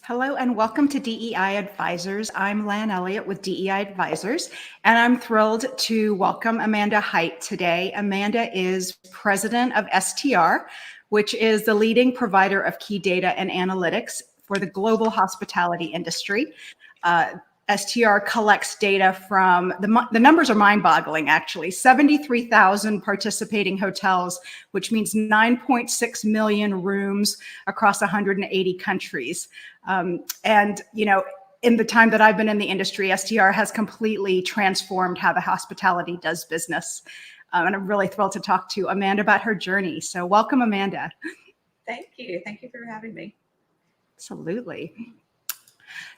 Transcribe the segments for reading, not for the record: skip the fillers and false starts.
Hello and welcome to DEI Advisors. I'm Lan Elliott with DEI Advisors, and I'm thrilled to welcome Amanda Hite today. Amanda is president of STR, which is the leading provider of key data and analytics for the global hospitality industry. STR collects data from, the numbers are mind-boggling actually, 73,000 participating hotels, which means 9.6 million rooms across 180 countries. And, you know, in the time that I've been in the industry, STR has completely transformed how the hospitality does business. And I'm really thrilled to talk to Amanda about her journey. So welcome, Amanda. Thank you. Thank you for having me. Absolutely.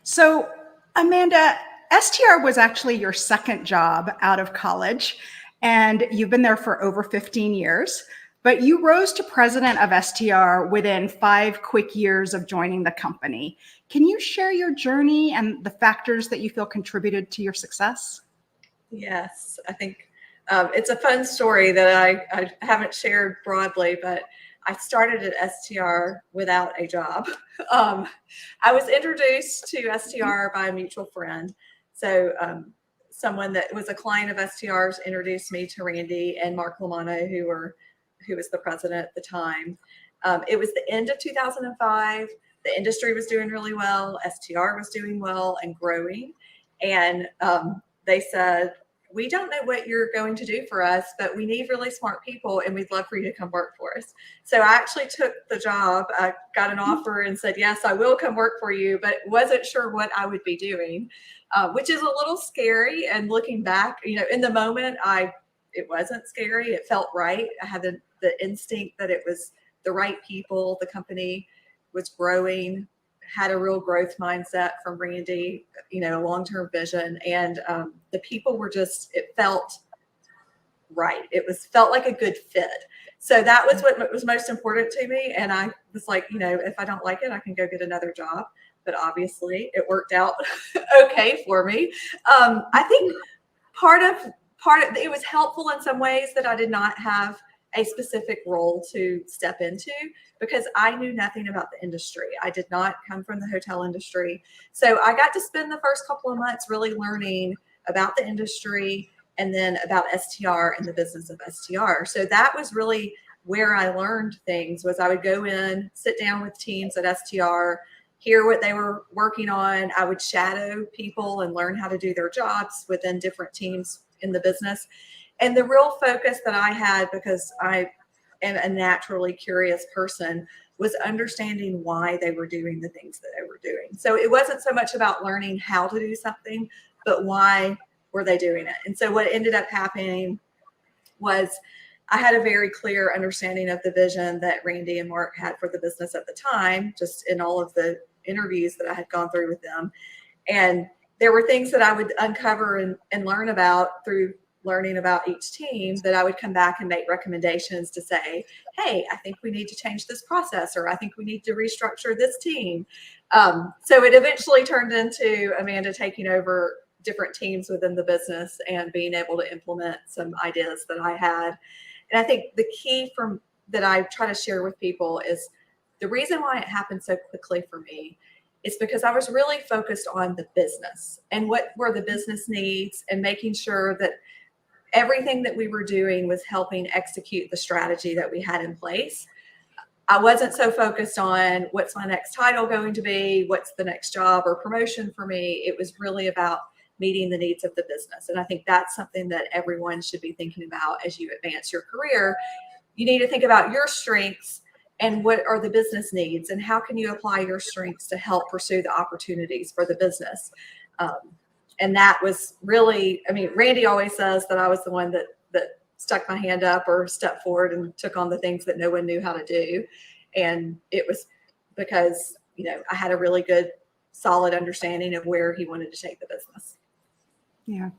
So Amanda, STR was actually your second job out of college, and you've been there for over 15 years. But you rose to president of STR within 5 quick years of joining the company. Can you share your journey and the factors that you feel contributed to your success? Yes, I think it's a fun story that I haven't shared broadly, but I started at STR without a job. I was introduced to STR by a mutual friend. So someone that was a client of STR's introduced me to Randy and Mark Lamano, who was the president at the time. It was the end of 2005. The industry was doing really well. STR was doing well and growing. And they said, we don't know what you're going to do for us, but we need really smart people and we'd love for you to come work for us. So I actually took the job. I got an offer and said, yes, I will come work for you, but wasn't sure what I would be doing, which is a little scary. And looking back, you know, in the moment, it wasn't scary. It felt right. I had the instinct that it was the right people. The company was growing, had a real growth mindset from Randy, you know, a long-term vision. And the people were just, it felt right. Felt like a good fit. So that was what was most important to me. And I was like, you know, if I don't like it, I can go get another job. But obviously it worked out okay for me. I think part of it was helpful in some ways that I did not have a specific role to step into because I knew nothing about the industry. I did not come from the hotel industry. So I got to spend the first couple of months really learning about the industry and then about STR and the business of STR. So that was really where I learned things. Was I would go in, sit down with teams at STR, hear what they were working on. I would shadow people and learn how to do their jobs within different teams in the business. And the real focus that I had, because I am a naturally curious person, was understanding why they were doing the things that they were doing. So it wasn't so much about learning how to do something, but why were they doing it? And so what ended up happening was I had a very clear understanding of the vision that Randy and Mark had for the business at the time, just in all of the interviews that I had gone through with them. And there were things that I would uncover and learn about through learning about each team that I would come back and make recommendations to say, hey, I think we need to change this process, or I think we need to restructure this team. So it eventually turned into Amanda taking over different teams within the business and being able to implement some ideas that I had. And I think the key that I try to share with people is the reason why it happened so quickly for me is because I was really focused on the business and what were the business needs and making sure that everything that we were doing was helping execute the strategy that we had in place. I wasn't so focused on what's my next title going to be, what's the next job or promotion for me. It was really about meeting the needs of the business. And I think that's something that everyone should be thinking about as you advance your career. You need to think about your strengths and what are the business needs and how can you apply your strengths to help pursue the opportunities for the business. And that was really, I mean, Randy always says that I was the one that stuck my hand up or stepped forward and took on the things that no one knew how to do. And it was because, you know, I had a really good, solid understanding of where he wanted to take the business. Yeah.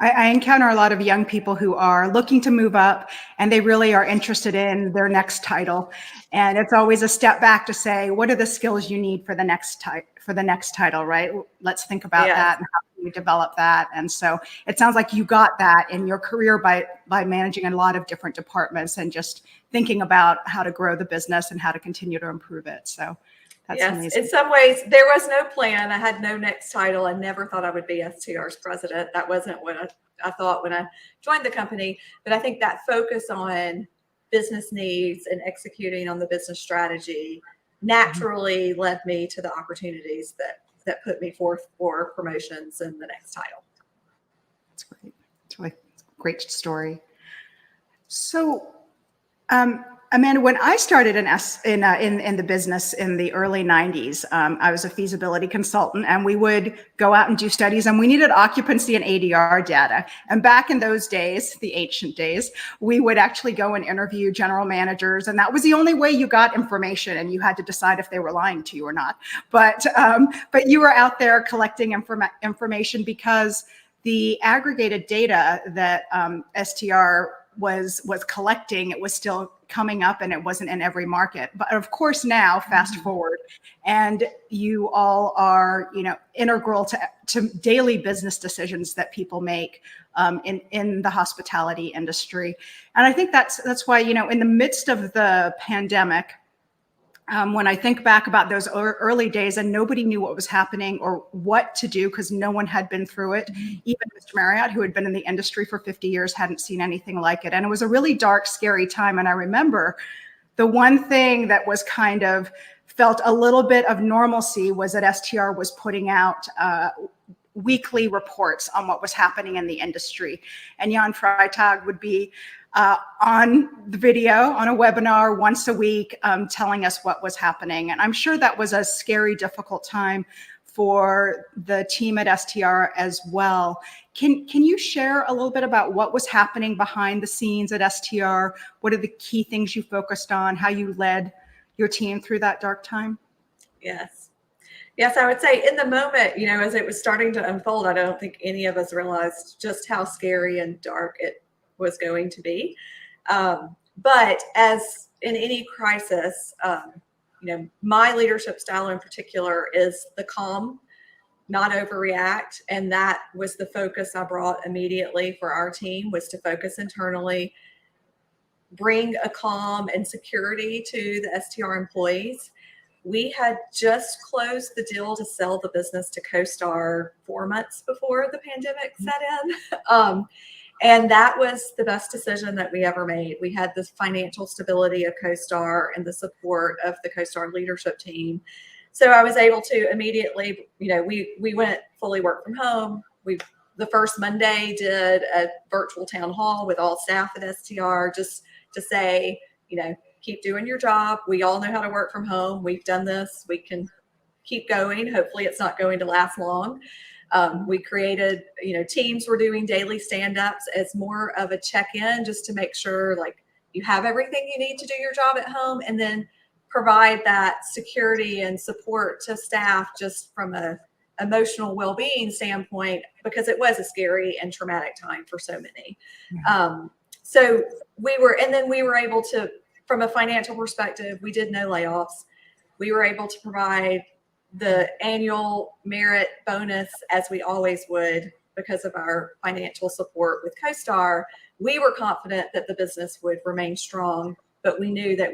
I encounter a lot of young people who are looking to move up and they really are interested in their next title. And it's always a step back to say, what are the skills you need for the next title, right? Let's think about that and how can we develop that. And so it sounds like you got that in your career by managing a lot of different departments and just thinking about how to grow the business and how to continue to improve it. So That's Yes, amazing. in some ways, there was no plan. I had no next title. I never thought I would be STR's president. That wasn't what I thought when I joined the company. But I think that focus on business needs and executing on the business strategy naturally led me to the opportunities that put me forth for promotions and the next title. That's great. It's really great story. So, Amanda, when I started in the business in the early 90s, I was a feasibility consultant, and we would go out and do studies, and we needed occupancy and ADR data. And back in those days, the ancient days, we would actually go and interview general managers, and that was the only way you got information, and you had to decide if they were lying to you or not. But you were out there collecting information because the aggregated data that STR was collecting, it was still coming up, and it wasn't in every market. But of course, now fast forward, and you all are, integral to daily business decisions that people make in the hospitality industry. And I think that's why, in the midst of the pandemic, when I think back about those early days, and nobody knew what was happening or what to do because no one had been through it. Even Mr. Marriott, who had been in the industry for 50 years, hadn't seen anything like it. And it was a really dark, scary time. And I remember the one thing that was kind of felt a little bit of normalcy was that STR was putting out weekly reports on what was happening in the industry. And Jan Freitag would be on the video, on a webinar once a week, telling us what was happening. And I'm sure that was a scary, difficult time for the team at STR as well. Can you share a little bit about what was happening behind the scenes at STR? What are the key things you focused on, how you led your team through that dark time? Yes, I would say in the moment, as it was starting to unfold, I don't think any of us realized just how scary and dark it was going to be. But as in any crisis, my leadership style in particular is the calm, not overreact. And that was the focus I brought immediately for our team, was to focus internally, bring a calm and security to the STR employees. We had just closed the deal to sell the business to CoStar 4 months before the pandemic set in. And that was the best decision that we ever made. We had the financial stability of CoStar and the support of the CoStar leadership team. So I was able to immediately, we went fully work from home. The first Monday did a virtual town hall with all staff at STR just to say, keep doing your job. We all know how to work from home. We've done this. We can keep going. Hopefully it's not going to last long. We created, teams were doing daily stand-ups as more of a check-in, just to make sure you have everything you need to do your job at home, and then provide that security and support to staff just from a emotional well-being standpoint, because it was a scary and traumatic time for so many. So we were able to, from a financial perspective, we did no layoffs. We were able to provide the annual merit bonus as we always would because of our financial support with CoStar. We were confident that the business would remain strong, but we knew that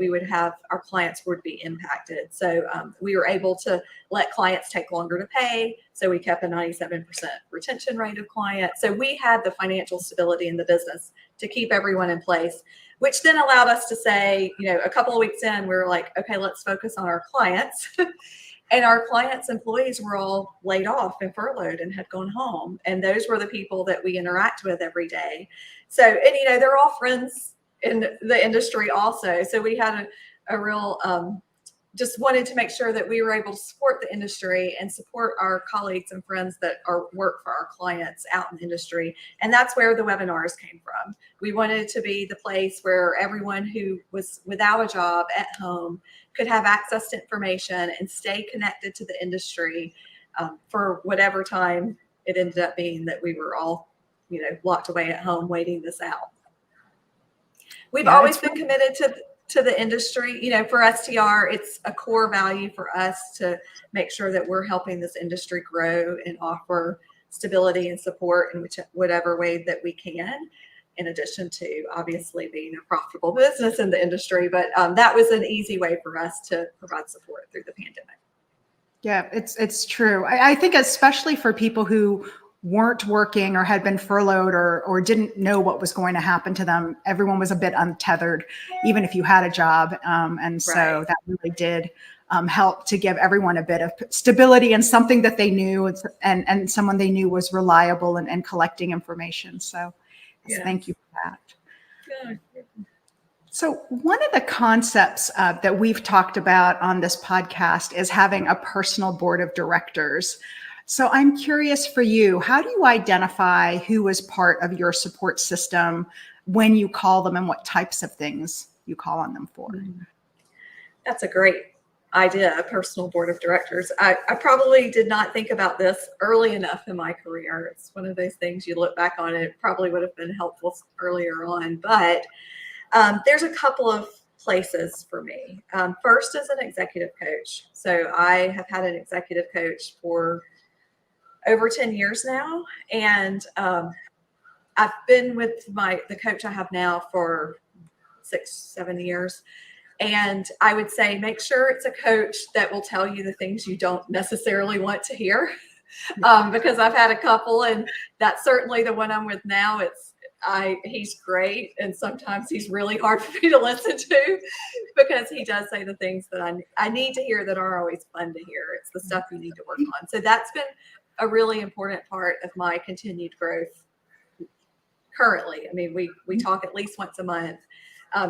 our clients would be impacted. So we were able to let clients take longer to pay. So we kept a 97% retention rate of clients. So we had the financial stability in the business to keep everyone in place, which then allowed us to say, a couple of weeks in, we were like, okay, let's focus on our clients. And our clients' employees were all laid off and furloughed and had gone home. And those were the people that we interact with every day. So, and they're all friends in the industry also. So we had a real, just wanted to make sure that we were able to support the industry and support our colleagues and friends that work for our clients out in the industry. And that's where the webinars came from. We wanted to be the place where everyone who was without a job at home could have access to information and stay connected to the industry for whatever time it ended up being that we were all, locked away at home waiting this out. We've always been committed to the industry. For STR, it's a core value for us to make sure that we're helping this industry grow and offer stability and support in whatever way that we can, in addition to obviously being a profitable business in the industry. But that was an easy way for us to provide support through the pandemic. Yeah, it's true. I think especially for people who weren't working or had been furloughed or didn't know what was going to happen to them, everyone was a bit untethered, even if you had a job. And Right. so that really did help to give everyone a bit of stability and something that they knew and someone they knew was reliable and collecting information. So yes, Yes. thank you for that. Yeah. So, one of the concepts that we've talked about on this podcast is having a personal board of directors. So, I'm curious for you, how do you identify who is part of your support system when you call them and what types of things you call on them for? That's a great idea, a personal board of directors. I probably did not think about this early enough in my career. It's one of those things you look back on, it probably would have been helpful earlier on, but there's a couple of places for me. First is an executive coach. So I have had an executive coach for over 10 years now. And I've been with the coach I have now for 6-7 years. And I would say make sure it's a coach that will tell you the things you don't necessarily want to hear. Because I've had a couple, and that's certainly the one I'm with now. He's great, and sometimes he's really hard for me to listen to because he does say the things that I need to hear that aren't always fun to hear. It's the stuff you need to work on. So that's been a really important part of my continued growth currently. I mean, we talk at least once a month.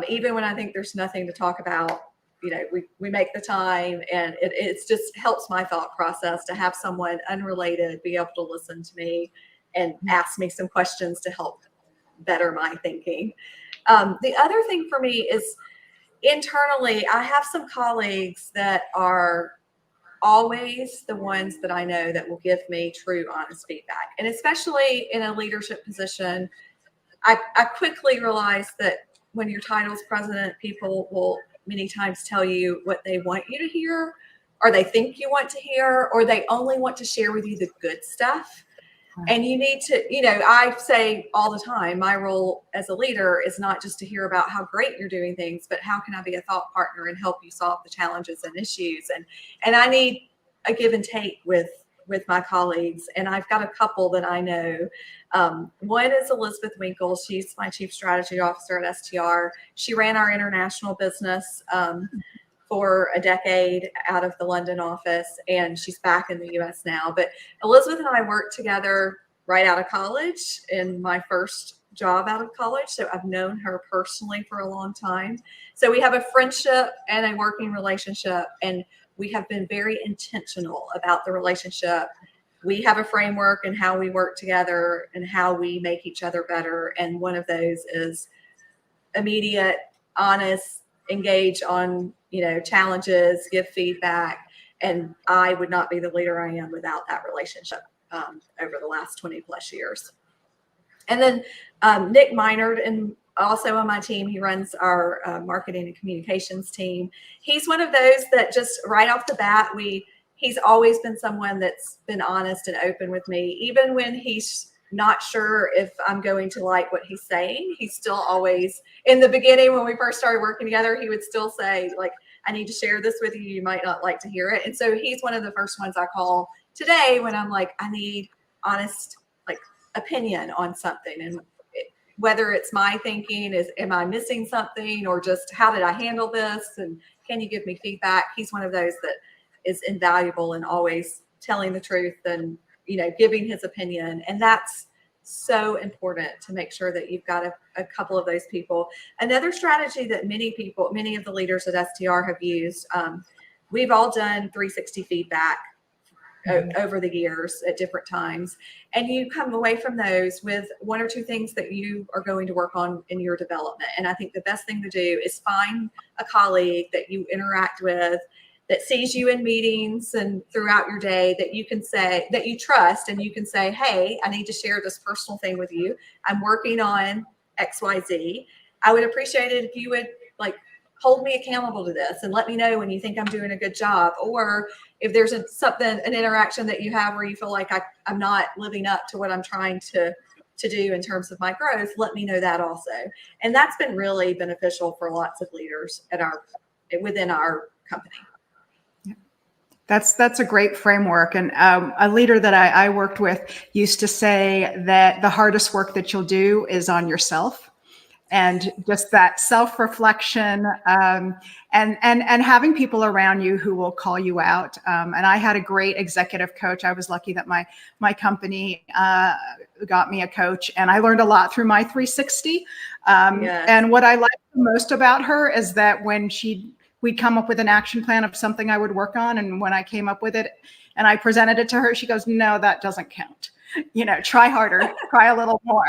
Even when I think there's nothing to talk about, we make the time, and it's just helps my thought process to have someone unrelated be able to listen to me and ask me some questions to help better my thinking. The other thing for me is internally, I have some colleagues that are always the ones that I know that will give me true, honest feedback. And especially in a leadership position, I quickly realized that when your title is president, people will many times tell you what they want you to hear, or they think you want to hear, or they only want to share with you the good stuff. And you need to, I say all the time, my role as a leader is not just to hear about how great you're doing things, but how can I be a thought partner and help you solve the challenges and issues? And I need a give and take with my colleagues. And I've got a couple that I know. One is Elizabeth Winkle. She's my chief strategy officer at STR. She ran our international business for a decade out of the London office, and she's back in the US now. But Elizabeth and I worked together right out of college in my first job out of college. So I've known her personally for a long time. So we have a friendship and a working relationship, and we have been very intentional about the relationship. We have a framework in how we work together and how we make each other better. And one of those is immediate, honest, engage on, challenges, give feedback. And I would not be the leader I am without that relationship over the last 20 plus years. And then Nick Minard, and also on my team, he runs our marketing and communications team. He's one of those that just right off the bat, he's always been someone that's been honest and open with me, even when he's not sure if I'm going to like what he's saying. He's still always, in the beginning when we first started working together, he would still say, like, I need to share this with you. You might not like to hear it. And so he's one of the first ones I call today when I'm like, I need honest, like, opinion on something. And whether it's my thinking, am I missing something, or just how did I handle this? And can you give me feedback? He's one of those that is invaluable and always telling the truth and, giving his opinion. And that's so important to make sure that you've got a couple of those people. Another strategy that many of the leaders at STR have used, we've all done 360 feedback over the years at different times. And you come away from those with one or two things that you are going to work on in your development. And I think the best thing to do is find a colleague that you interact with, that sees you in meetings and throughout your day, that you can say, that you trust, and you can say, hey, I need to share this personal thing with you. I'm working on XYZ. I would appreciate it if you would hold me accountable to this and let me know when you think I'm doing a good job. Or if there's an interaction that you have where you feel like I'm not living up to what I'm trying to do in terms of my growth, let me know that also. And that's been really beneficial for lots of leaders within our company. That's a great framework. And a leader that I worked with used to say that the hardest work that you'll do is on yourself. And just that self-reflection, and having people around you who will call you out. And I had a great executive coach. I was lucky that my company got me a coach, and I learned a lot through my 360. Yes. And what I liked the most about her is that when we'd come up with an action plan of something I would work on, and when I came up with it and I presented it to her, she goes, "No, that doesn't count. Try harder, try a little more."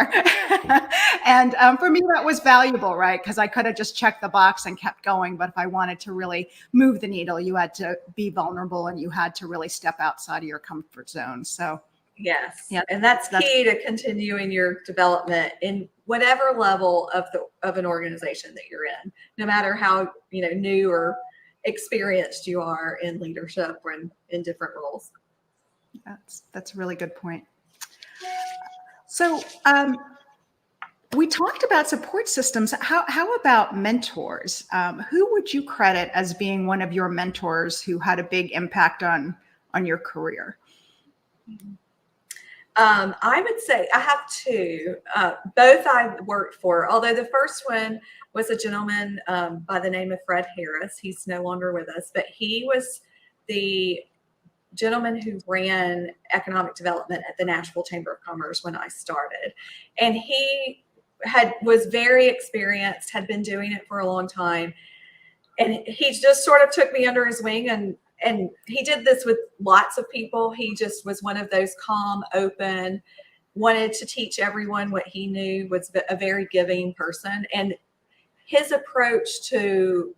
And for me, that was valuable, right? Because I could have just checked the box and kept going. But if I wanted to really move the needle, you had to be vulnerable and you had to really step outside of your comfort zone. So, yes. yeah, And that's key to continuing your development in whatever level of an organization that you're in, no matter how, new or experienced you are in leadership or in different roles. That's a really good point. So, we talked about support systems. How about mentors? Who would you credit as being one of your mentors who had a big impact on your career? I would say I have two. Both I worked for, although the first one was a gentleman by the name of Fred Harris. He's no longer with us, but he was the gentleman who ran economic development at the Nashville Chamber of Commerce when I started. And he was very experienced, had been doing it for a long time. And he just sort of took me under his wing, and he did this with lots of people. He just was one of those calm, open, wanted to teach everyone what he knew, was a very giving person. And his approach to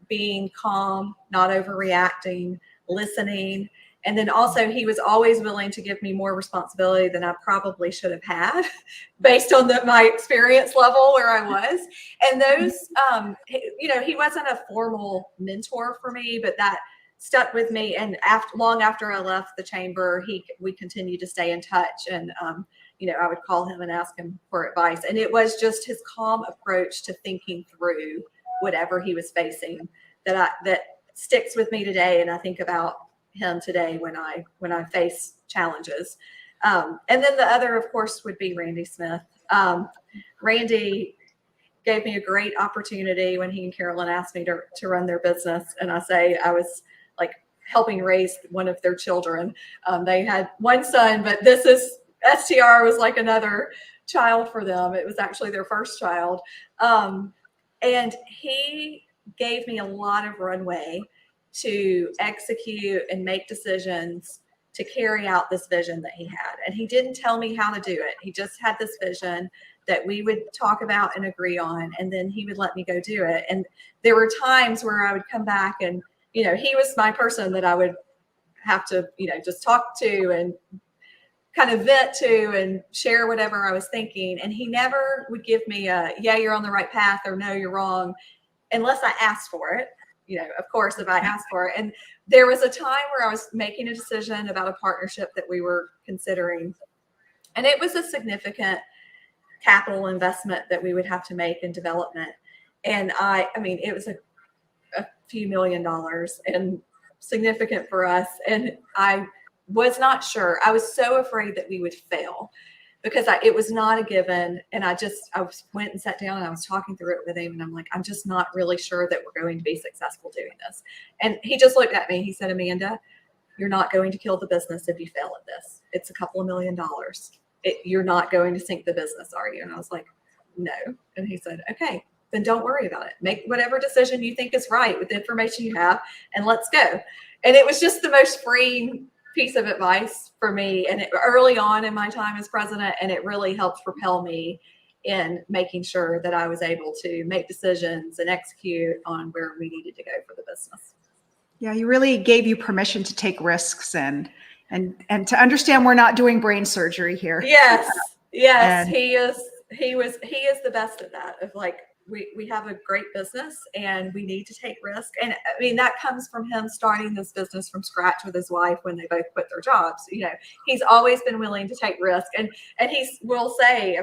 being calm, not overreacting, listening, and then also he was always willing to give me more responsibility than I probably should have had based on my experience level where I was. And those, he wasn't a formal mentor for me, but that stuck with me. And long after I left the chamber, we continued to stay in touch. And, I would call him and ask him for advice. And it was just his calm approach to thinking through whatever he was facing that sticks with me today. And I think about him today when I face challenges. And then the other, of course, would be Randy Smith. Randy gave me a great opportunity when he and Carolyn asked me to run their business. And I was like helping raise one of their children. They had one son, but STR was like another child for them. It was actually their first child. And he gave me a lot of runway to execute and make decisions to carry out this vision that he had. And he didn't tell me how to do it. He just had this vision that we would talk about and agree on, and then he would let me go do it. And there were times where I would come back and, he was my person that I would have to, just talk to and kind of vent to and share whatever I was thinking. And he never would give me yeah, you're on the right path, or no, you're wrong, unless I asked for it. Of course, if I asked for it. And there was a time where I was making a decision about a partnership that we were considering. And it was a significant capital investment that we would have to make in development. And it was a few $1 million and significant for us. And I was not sure. I was so afraid that we would fail because it was not a given. And I went and sat down and I was talking through it with him. And I'm like, I'm just not really sure that we're going to be successful doing this. And he just looked at me. He said, Amanda, you're not going to kill the business if you fail at this. It's a couple of $1 million. You're not going to sink the business, are you? And I was like, no. And he said, okay, then don't worry about it. Make whatever decision you think is right with the information you have, and let's go. And it was just the most freeing piece of advice for me, and early on in my time as president, and it really helped propel me in making sure that I was able to make decisions and execute on where we needed to go for the business. Yeah, he really gave you permission to take risks and to understand we're not doing brain surgery here. Yes, he is the best at that. Of like, we have a great business and we need to take risk. And that comes from him starting this business from scratch with his wife when they both quit their jobs. He's always been willing to take risk. And he will say,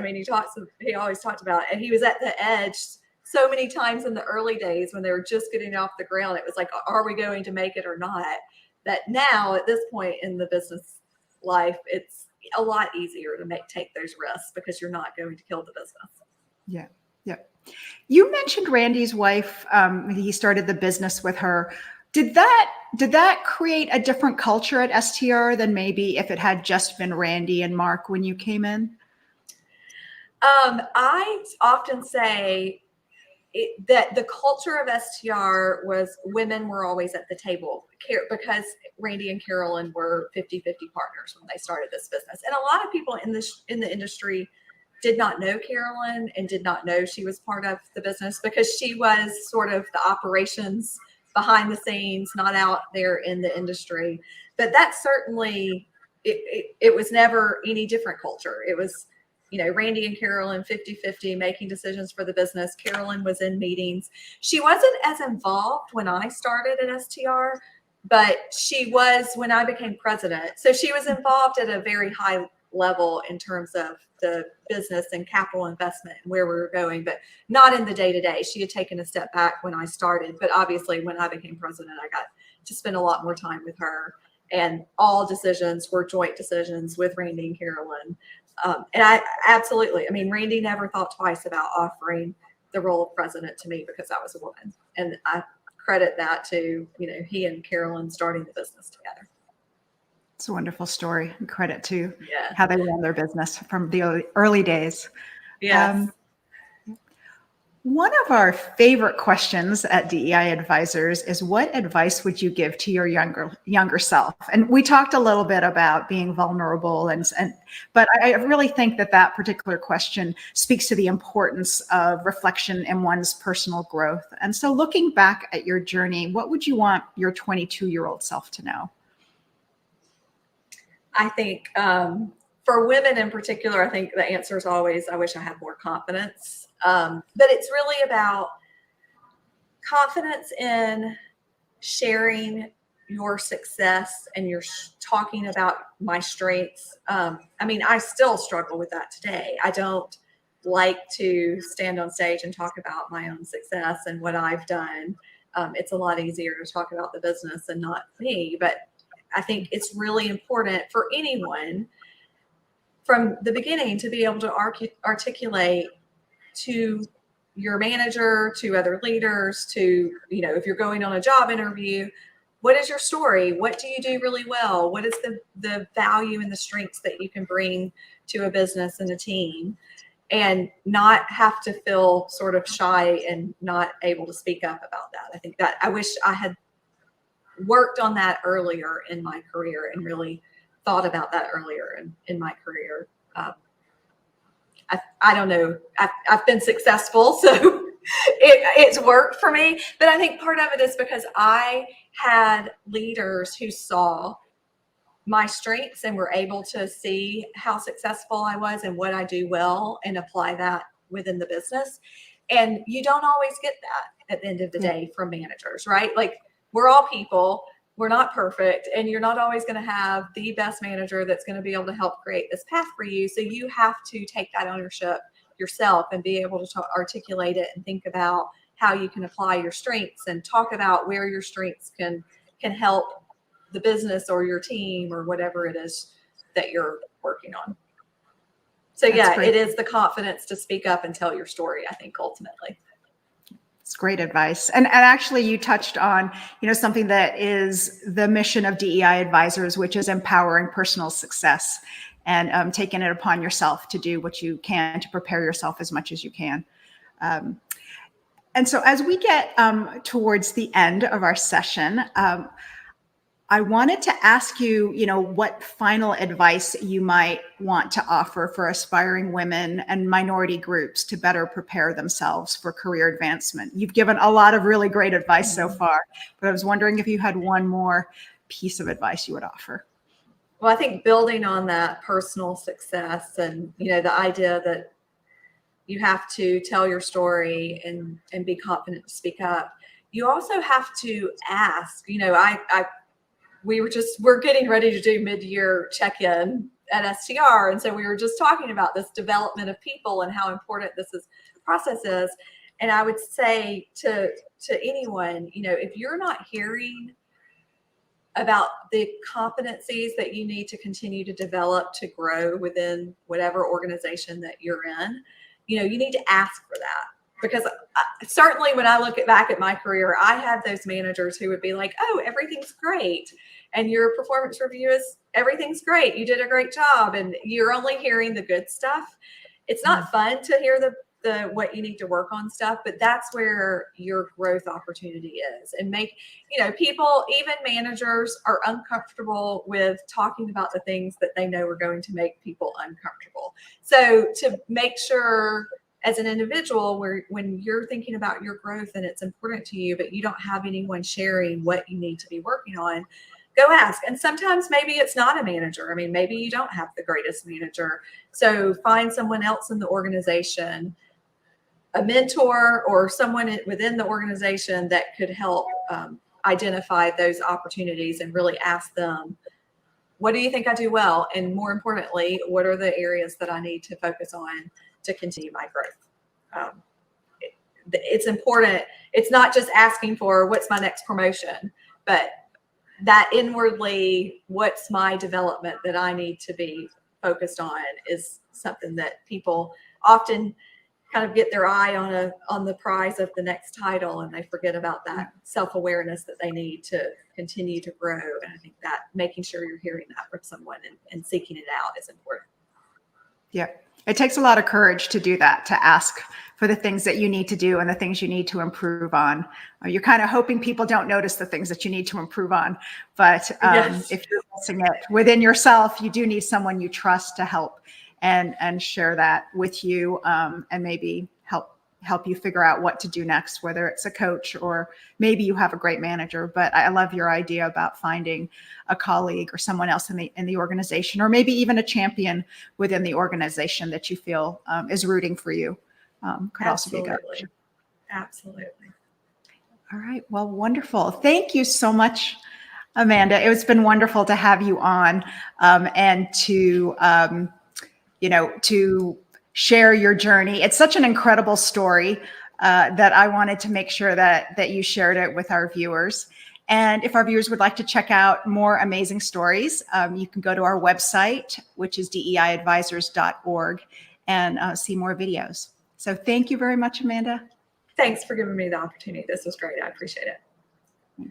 he always talked about it. And he was at the edge so many times in the early days when they were just getting off the ground. It was like, are we going to make it or not? that now at this point in the business life, it's a lot easier to take those risks because you're not going to kill the business. Yeah. Yeah. You mentioned Randy's wife. He started the business with her. Did that create a different culture at STR than maybe if it had just been Randy and Mark when you came in? I often say that the culture of STR was women were always at the table because Randy and Carolyn were 50-50 partners when they started this business. And a lot of people in the industry did not know Carolyn and did not know she was part of the business because she was sort of the operations behind the scenes, not out there in the industry. But that certainly, it was never any different culture. It was, Randy and Carolyn 50-50 making decisions for the business. Carolyn was in meetings. She wasn't as involved when I started at STR, but she was when I became president. So she was involved at a very high level in terms of the business and capital investment and where we were going, but not in the day-to-day. She had taken a step back when I started, but obviously when I became president, I got to spend a lot more time with her, and all decisions were joint decisions with Randy and Carolyn. And I absolutely, Randy never thought twice about offering the role of president to me because I was a woman. And I credit that to, he and Carolyn starting the business together. It's a wonderful story, and credit to how they ran their business from the early days. Yes. One of our favorite questions at DEI Advisors is, what advice would you give to your younger self? And we talked a little bit about being vulnerable, but I really think that particular question speaks to the importance of reflection in one's personal growth. And so looking back at your journey, what would you want your 22-year-old self to know? I think for women in particular, I think the answer is always, I wish I had more confidence. But it's really about confidence in sharing your success and you're talking about my strengths. I still struggle with that today. I don't like to stand on stage and talk about my own success and what I've done. It's a lot easier to talk about the business and not me, but I think it's really important for anyone from the beginning to be able to articulate to your manager, to other leaders, to, if you're going on a job interview, what is your story? What do you do really well? What is the value and the strengths that you can bring to a business and a team, and not have to feel sort of shy and not able to speak up about that. I think that I wish I had worked on that earlier in my career and really thought about that earlier in my career. I don't know. I've been successful, so it's worked for me. But I think part of it is because I had leaders who saw my strengths and were able to see how successful I was and what I do well and apply that within the business. And you don't always get that at the end of the day from managers, right? Like, we're all people. We're not perfect, and you're not always going to have the best manager that's going to be able to help create this path for you. So you have to take that ownership yourself and be able to articulate it and think about how you can apply your strengths and talk about where your strengths can help the business or your team or whatever it is that you're working on. So it is the confidence to speak up and tell your story, I think, ultimately. It's great advice. And actually you touched on, something that is the mission of DEI Advisors, which is empowering personal success and taking it upon yourself to do what you can to prepare yourself as much as you can. And so as we get towards the end of our session, I wanted to ask you, what final advice you might want to offer for aspiring women and minority groups to better prepare themselves for career advancement. You've given a lot of really great advice so far, but I was wondering if you had one more piece of advice you would offer. Well, I think building on that personal success and, the idea that you have to tell your story and be confident to speak up. You also have to ask, we're getting ready to do mid-year check-in at STR. And so we were just talking about this development of people and how important this process is. And I would say to anyone, if you're not hearing about the competencies that you need to continue to develop to grow within whatever organization that you're in. You need to ask for that, because certainly when I look back at my career, I had those managers who would be like, oh, everything's great. And your performance review is everything's great. You did a great job. And you're only hearing the good stuff. It's not fun to hear the what you need to work on stuff, but that's where your growth opportunity is. And people, even managers, are uncomfortable with talking about the things that they know are going to make people uncomfortable. So to make sure as an individual, when you're thinking about your growth and it's important to you, but you don't have anyone sharing what you need to be working on, go ask. And sometimes maybe it's not a manager. I mean, maybe you don't have the greatest manager. So find someone else in the organization, a mentor or someone within the organization that could help identify those opportunities and really ask them, what do you think I do well? And more importantly, what are the areas that I need to focus on to continue my growth? It's important. It's not just asking for what's my next promotion, but that inwardly, what's my development that I need to be focused on is something that people often kind of get their eye on the prize of the next title, and they forget about that self-awareness that they need to continue to grow. And I think that making sure you're hearing that from someone and seeking it out is important. Yeah. It takes a lot of courage to do that, to ask for the things that you need to do and the things you need to improve on. You're kind of hoping people don't notice the things that you need to improve on. But Yes. If you're missing it within yourself, you do need someone you trust to help and share that with you, and maybe help you figure out what to do next, whether it's a coach or maybe you have a great manager. But I love your idea about finding a colleague or someone else in the organization, or maybe even a champion within the organization that you feel is rooting for you. Could also be good. Absolutely. All right. Well, wonderful. Thank you so much, Amanda. It's been wonderful to have you on, and to share your journey. It's such an incredible story that I wanted to make sure that you shared it with our viewers. And if our viewers would like to check out more amazing stories, you can go to our website, which is deiadvisors.org, and see more videos. So thank you very much, Amanda. Thanks for giving me the opportunity. This was great. I appreciate it.